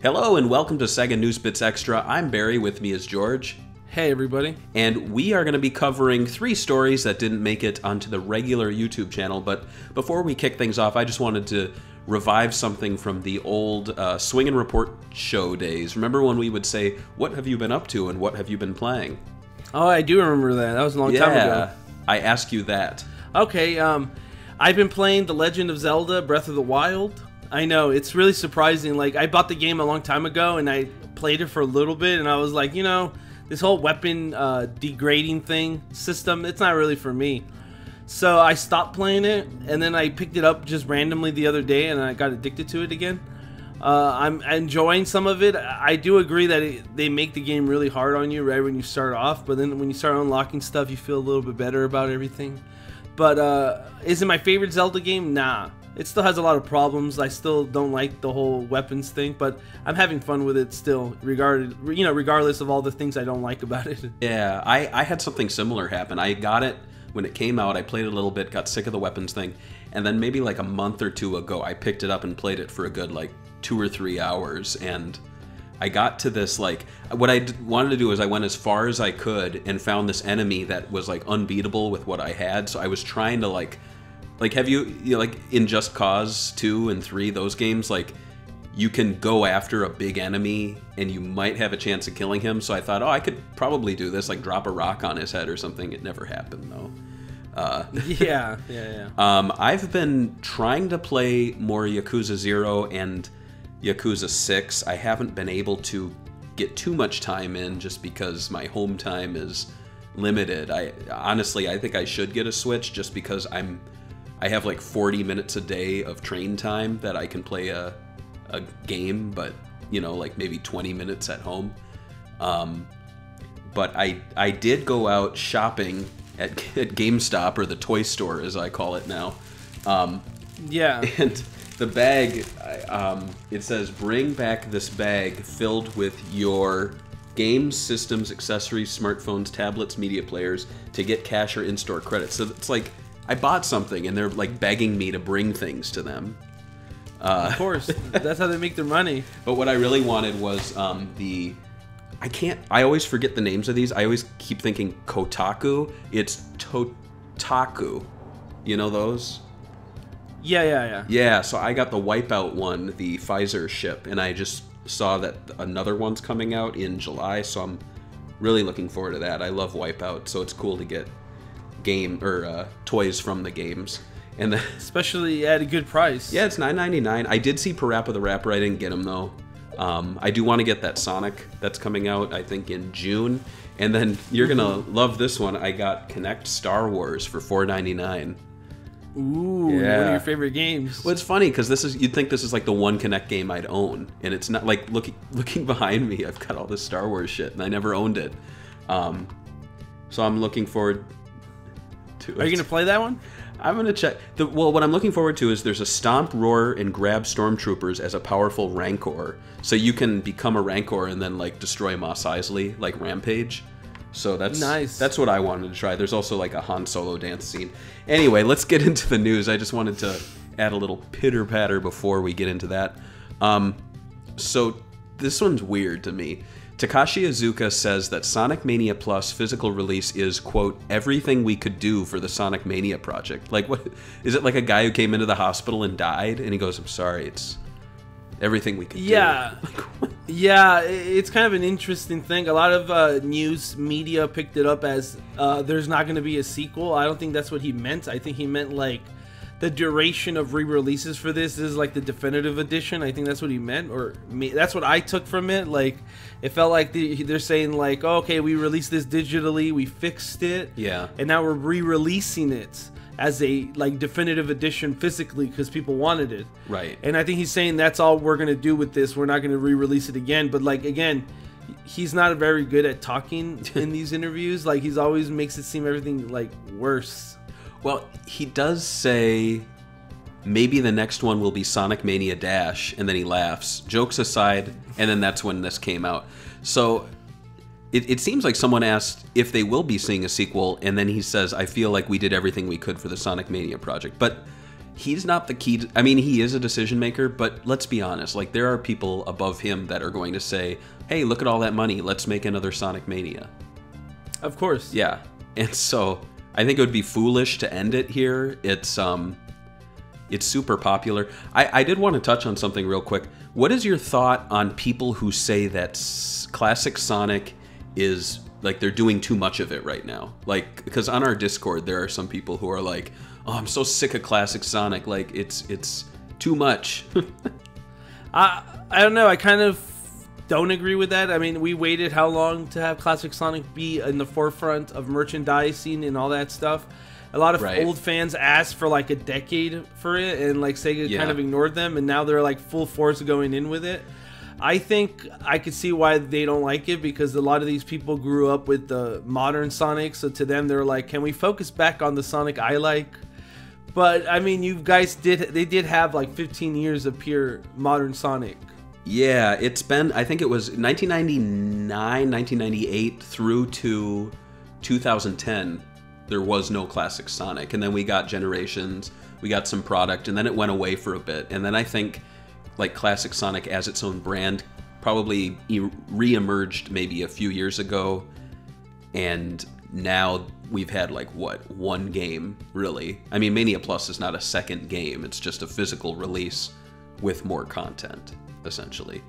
Hello and welcome to SEGA News Bits Extra. I'm Barry, with me is George. Hey everybody. And we are going to be covering 3 stories that didn't make it onto the regular YouTube channel, but before we kick things off, I just wanted to revive something from the old Swing and Report show days. Remember when we would say, what have you been up to and what have you been playing? Oh, I do remember that. That was a long time ago. I ask you that. Okay, I've been playing The Legend of Zelda Breath of the Wild. I know, it's really surprising. Like, I bought the game a long time ago and I played it for a little bit and I was like, you know, this whole weapon degrading system, it's not really for me. So I stopped playing it and then I picked it up just randomly the other day and I got addicted to it again. I'm enjoying some of it. I do agree that they make the game really hard on you right when you start off, but then when you start unlocking stuff, you feel a little bit better about everything. But is it my favorite Zelda game? Nah. It still has a lot of problems. I still don't like the whole weapons thing, but I'm having fun with it still, regardless of all the things I don't like about it. Yeah, I had something similar happen. I got it when it came out. I played it a little bit, got sick of the weapons thing, and then maybe like a month or two ago, I picked it up and played it for a good like 2 or 3 hours, and I got to this, like, what I wanted to do is I went as far as I could and found this enemy that was like unbeatable with what I had. So I was trying to like have you like in Just Cause 2 and 3, those games, like you can go after a big enemy and you might have a chance of killing him. So I thought, oh, I could probably do this, like drop a rock on his head or something. It never happened though. Yeah. I've been trying to play more Yakuza 0 and Yakuza 6. I haven't been able to get too much time in just because my home time is limited. Honestly, I think I should get a Switch just because I have like 40 minutes a day of train time that I can play a game, but you know, like maybe 20 minutes at home. But I did go out shopping at GameStop, or the toy store as I call it now. Yeah. And the bag, it says, bring back this bag filled with your games, systems, accessories, smartphones, tablets, media players to get cash or in-store credits. So it's like, I bought something and they're like begging me to bring things to them. Of course, that's how they make their money. But what I really wanted was I always forget the names of these. I always keep thinking Kotaku. It's Totaku. You know those? Yeah. Yeah, so I got the Wipeout one, the Pfizer ship, and I just saw that another one's coming out in July, so I'm really looking forward to that. I love Wipeout, so it's cool to get toys from the games. And then, especially at a good price. Yeah, it's $9.99. I did see Parappa the Rapper. I didn't get him though. I do want to get that Sonic that's coming out, I think, in June. And then you're gonna love this one. I got Kinect Star Wars for $4.99. Ooh, yeah. One of your favorite games. Well, it's funny because you'd think this is like the one Kinect game I'd own, and it's not. Like looking behind me, I've got all this Star Wars shit, and I never owned it. So I'm looking forward to it. Are you gonna play that one? I'm gonna check. Well, what I'm looking forward to is there's a stomp, roar, and grab stormtroopers as a powerful Rancor, so you can become a Rancor and then like destroy Mos Eisley like Rampage. So that's nice. That's what I wanted to try. There's also like a Han Solo dance scene. Anyway, let's get into the news. I just wanted to add a little pitter patter before we get into that. So this one's weird to me. Takashi Iizuka says that Sonic Mania Plus physical release is, quote, everything we could do for the Sonic Mania project. Like, what is it, like a guy who came into the hospital and died and he goes, I'm sorry, it's everything we could do. Yeah, it's kind of an interesting thing. A lot of news media picked it up as there's not going to be a sequel. I don't think that's what he meant. I think he meant like the duration of re-releases for this is like the definitive edition. I think that's what he meant, or that's what I took from it. Like, it felt like they're saying like, oh, okay, we released this digitally, we fixed it, yeah, and now we're re-releasing it as a like definitive edition physically because people wanted it. Right. And I think he's saying that's all we're gonna do with this. We're not gonna re-release it again. But like again, he's not very good at talking in these interviews. Like, he's always makes it seem everything like worse. Well, he does say maybe the next one will be Sonic Mania Dash, and then he laughs. Jokes aside, and then that's when this came out. So it seems like someone asked if they will be seeing a sequel, and then he says, I feel like we did everything we could for the Sonic Mania project. But he's not the key. I mean, he is a decision maker, but let's be honest. Like, there are people above him that are going to say, "Hey, look at all that money. Let's make another Sonic Mania." Of course. Yeah, and so I think it would be foolish to end it here. It's super popular. I did want to touch on something real quick. What is your thought on people who say that classic Sonic is like they're doing too much of it right now? Like, because on our Discord there are some people who are like, "Oh, I'm so sick of classic Sonic. Like, it's too much." I don't know. I kind of don't agree with that. I mean, we waited how long to have classic Sonic be in the forefront of merchandising and all that stuff. A lot of old fans asked for like a decade for it, and like Sega kind of ignored them, and now they're like full force going in with it. I think I could see why they don't like it, because a lot of these people grew up with the modern Sonic, so to them they're like, can we focus back on the Sonic I like? But I mean, you guys did have like 15 years of pure modern Sonic. Yeah, it's been, I think it was 1999, 1998 through to 2010. There was no classic Sonic, and then we got Generations, we got some product, and then it went away for a bit. And then I think like classic Sonic as its own brand probably re-emerged maybe a few years ago, and now we've had like one game really. I mean, Mania Plus is not a second game, it's just a physical release with more content essentially.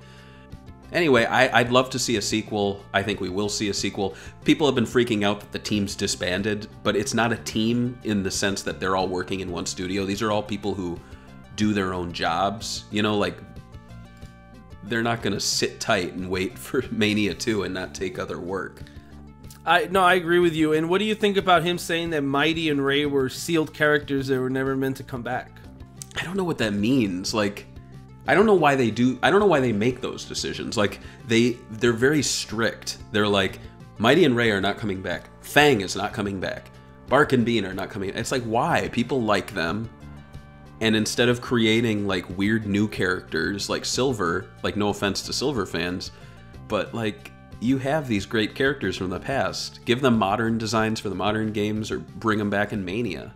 Anyway, I'd love to see a sequel. I think we will see a sequel. People have been freaking out that the team's disbanded, but it's not a team in the sense that they're all working in one studio. These are all people who do their own jobs. You know, like, they're not going to sit tight and wait for Mania 2 and not take other work. No, I agree with you. And what do you think about him saying that Mighty and Ray were sealed characters that were never meant to come back? I don't know what that means. Like, I don't know why they do. I don't know why they make those decisions. Like, they're very strict. They're like, Mighty and Ray are not coming back. Fang is not coming back. Bark and Bean are not coming. It's like, why? People like them. And instead of creating like weird new characters like Silver, like, no offense to Silver fans, but like, you have these great characters from the past. Give them modern designs for the modern games, or bring them back in Mania.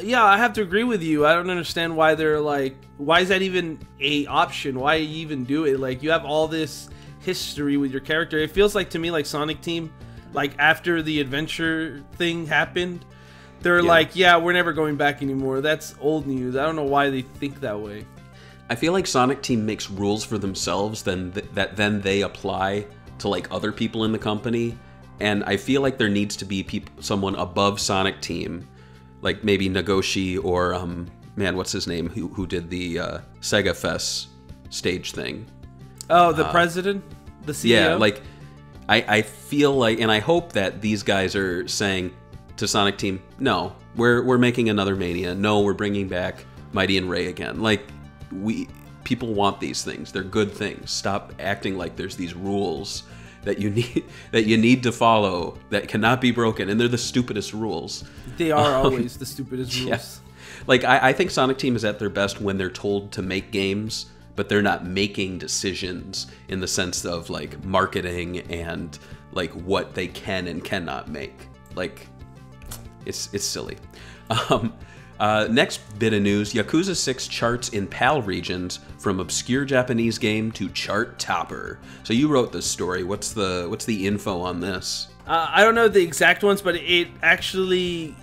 Yeah, I have to agree with you. I don't understand why they're like, why is that even a option? Why even do it? Like, you have all this history with your character. It feels like to me like Sonic Team, like after the adventure thing happened, they're like, yeah, we're never going back anymore. That's old news. I don't know why they think that way. I feel like Sonic Team makes rules for themselves that then they apply to like other people in the company, and I feel like there needs to be someone above Sonic Team, like maybe Nagoshi or man, what's his name, who did the Sega Fest stage thing. Oh, the president, the CEO. Yeah, like I feel like, and I hope that these guys are saying to Sonic Team, no, we're making another Mania. No, we're bringing back Mighty and Ray again. Like, people want these things. They're good things. Stop acting like there's these rules that you need to follow that cannot be broken, and they're the stupidest rules. They are always the stupidest rules. Yeah. Like, I think Sonic Team is at their best when they're told to make games, but they're not making decisions in the sense of like marketing and like what they can and cannot make. Like, it's silly. Next bit of news, Yakuza 6 charts in PAL regions from obscure Japanese game to chart topper. So you wrote this story. What's the info on this? I don't know the exact ones, but it actually,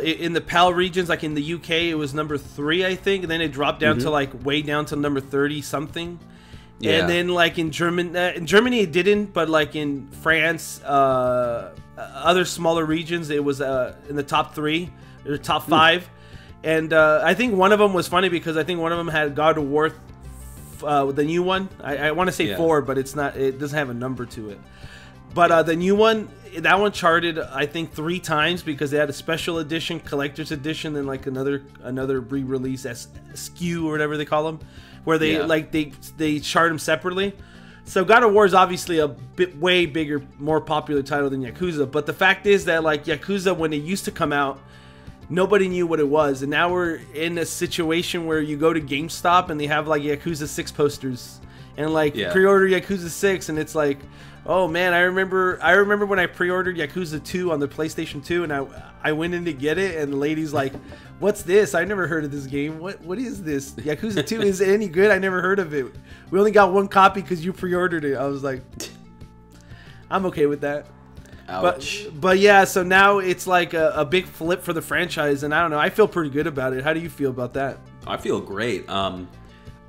in the PAL regions, like in the UK, it was number 3, I think, and then it dropped down to like way down to number 30 something. Yeah. And then like in Germany it didn't, but like in France, other smaller regions, it was in the top 3 or top 5. And I think one of them was funny because I think one of them had God of War, the new one. I want to say 4, but it's not. It doesn't have a number to it. But the new one, that one charted I think 3 times because they had a special edition, collector's edition, and like another re-release SKU or whatever they call them, where they they chart them separately. So God of War is obviously a bit way bigger, more popular title than Yakuza. But the fact is that like Yakuza, when it used to come out, nobody knew what it was, and now we're in a situation where you go to GameStop and they have like Yakuza 6 posters and like pre-order Yakuza 6, and it's like, oh man, I remember when I pre-ordered Yakuza 2 on the PlayStation 2, and I went in to get it, and the lady's like, "What's this? I never heard of this game. What is this? Yakuza 2, is it any good? I never heard of it. We only got one copy because you pre-ordered it." I was like, I'm okay with that. Ouch. But yeah, so now it's like a big flip for the franchise, and I don't know, I feel pretty good about it. How do you feel about that? I feel great.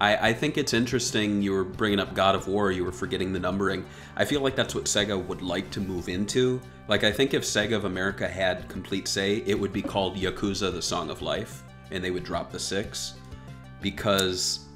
I think it's interesting you were bringing up God of War, you were forgetting the numbering. I feel like that's what SEGA would like to move into. Like, I think if SEGA of America had complete say, it would be called Yakuza The Song of Life, and they would drop the 6. Because,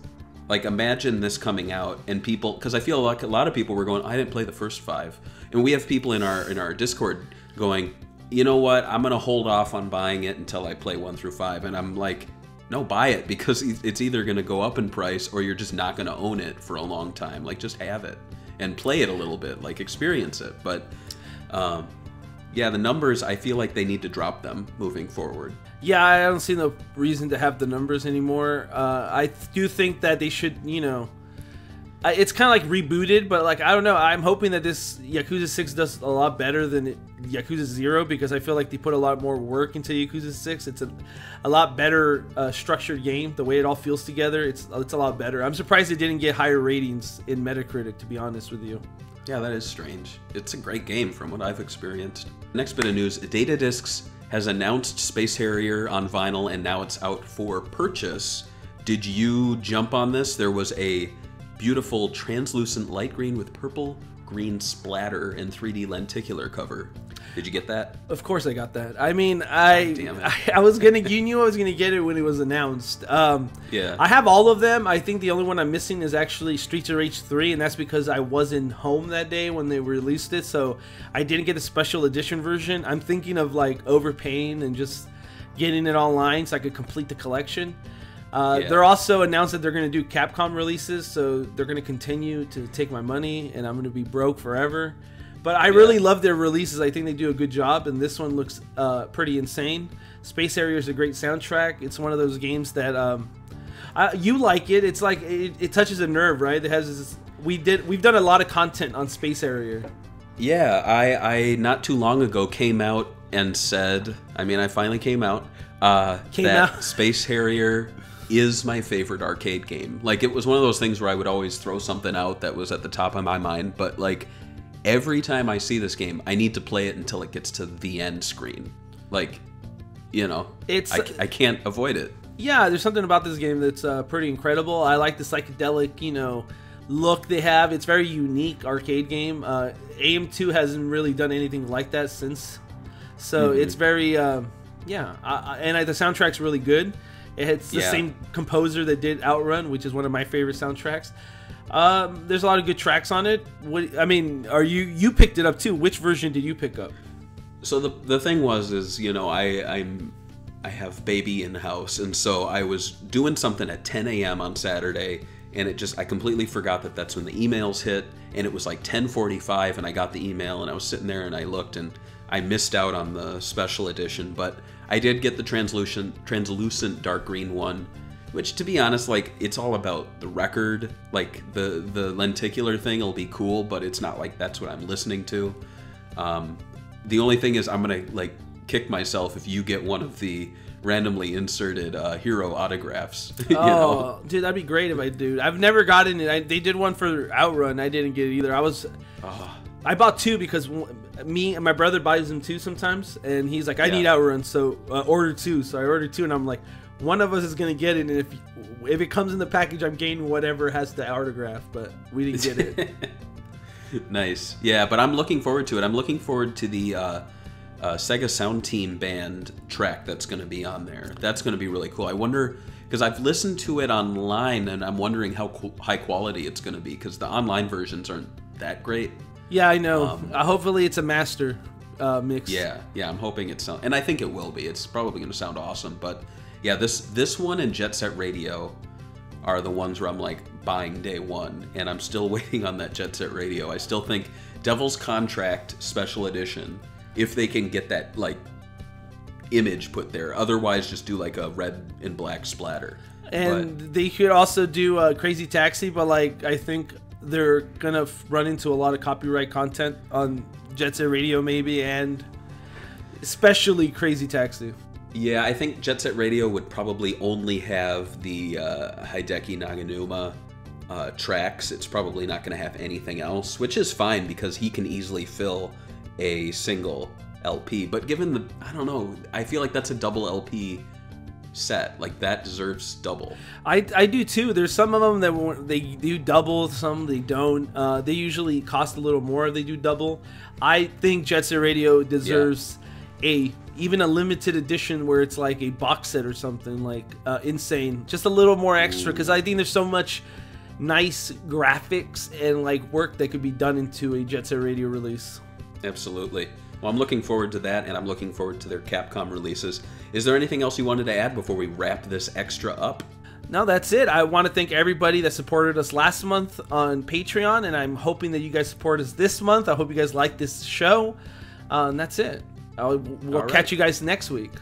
like, imagine this coming out, and people, because I feel like a lot of people were going, I didn't play the first 5. And we have people in our Discord going, you know what, I'm going to hold off on buying it until I play 1 through 5. And I'm like, no, buy it, because it's either going to go up in price or you're just not going to own it for a long time. Like, just have it and play it a little bit, like experience it. But yeah, the numbers, I feel like they need to drop them moving forward. Yeah, I don't see no reason to have the numbers anymore. I do think that they should, you know, it's kind of like rebooted, but like, I don't know. I'm hoping that this Yakuza 6 does a lot better than Yakuza 0, because I feel like they put a lot more work into Yakuza 6. It's a lot better structured game. The way it all feels together, it's a lot better. I'm surprised it didn't get higher ratings in Metacritic, to be honest with you. Yeah, that is strange. It's a great game from what I've experienced. Next bit of news, Data Discs has announced Space Harrier on vinyl, and now it's out for purchase. Did you jump on this? There was a beautiful translucent light green with purple green splatter and 3D lenticular cover. Did you get that? Of course I got that. I mean, I was gonna, you knew I was gonna get it when it was announced. Yeah. I have all of them. I think the only one I'm missing is actually Streets of Rage 3, and that's because I wasn't home that day when they released it, so I didn't get a special edition version. I'm thinking of like overpaying and just getting it online so I could complete the collection. They're also announced that they're going to do Capcom releases, so they're going to continue to take my money, and I'm going to be broke forever. But I really love their releases. I think they do a good job, and this one looks pretty insane. Space Harrier is a great soundtrack. It's one of those games that you like it. It's like it touches a nerve, right? It has this, we've done a lot of content on Space Harrier. Yeah, I not too long ago came out and said, I mean, I finally came out that Space Harrier is my favorite arcade game. Like, it was one of those things where I would always throw something out that was at the top of my mind, but like every time I see this game, I need to play it until it gets to the end screen. Like, you know, I can't avoid it. Yeah, there's something about this game that's pretty incredible. I like the psychedelic, you know, look they have. It's very unique arcade game. AM2 hasn't really done anything like that since. So it's very, and the soundtrack's really good. It's the same composer that did Outrun, which is one of my favorite soundtracks. There's a lot of good tracks on it. I mean, you picked it up too? Which version did you pick up? So the thing is, you know, I have baby in the house, and so I was doing something at 10 a.m. on Saturday, and I completely forgot that that's when the emails hit, and it was like 10:45, and I got the email, and I was sitting there, and I looked, and I missed out on the special edition, but I did get the translucent dark green one, which, to be honest, like, it's all about the record. Like, the lenticular thing will be cool, but it's not like that's what I'm listening to. The only thing is I'm gonna like kick myself if you get one of the randomly inserted hero autographs. You know? Dude, that'd be great if I do. I've never gotten it. They did one for Outrun. I didn't get it either. I bought 2 because me and my brother buys them too sometimes, and he's like, I need Outrun, so order 2. So I ordered 2, and I'm like, one of us is gonna get it, and if it comes in the package, I'm getting whatever has the autograph. But we didn't get it. Nice. Yeah, but I'm looking forward to it. I'm looking forward to the Sega Sound Team Band track that's going to be on there. That's going to be really cool. I wonder, because I've listened to it online, and I'm wondering how high quality it's going to be, because the online versions aren't that great. Yeah, I know. Hopefully it's a master mix. Yeah, I'm hoping it's, and I think it will be. It's probably going to sound awesome. But yeah, this one and Jet Set Radio are the ones where I'm like buying day one, and I'm still waiting on that Jet Set Radio. I still think Devil's Contract Special Edition, if they can get that like image put there. Otherwise, just do like a red and black splatter. And they could also do Crazy Taxi, but like I think they're gonna run into a lot of copyright content on Jet Set Radio, maybe, and especially Crazy Taxi. Yeah, I think Jet Set Radio would probably only have the Hideki Naganuma tracks. It's probably not going to have anything else, which is fine because he can easily fill a single LP. But given the, I don't know, I feel like that's a double LP set. Like, that deserves double. I do too. There's some of them that they do double, some they don't. They usually cost a little more if they do double. I think Jet Set Radio deserves even a limited edition where it's like a box set or something, like insane. Just a little more extra, because I think there's so much nice graphics and like work that could be done into a Jet Set Radio release. Absolutely. Well, I'm looking forward to that, and I'm looking forward to their Capcom releases. Is there anything else you wanted to add before we wrap this extra up? No, that's it. I want to thank everybody that supported us last month on Patreon, and I'm hoping that you guys support us this month. I hope you guys like this show. And that's it. We'll catch you guys next week.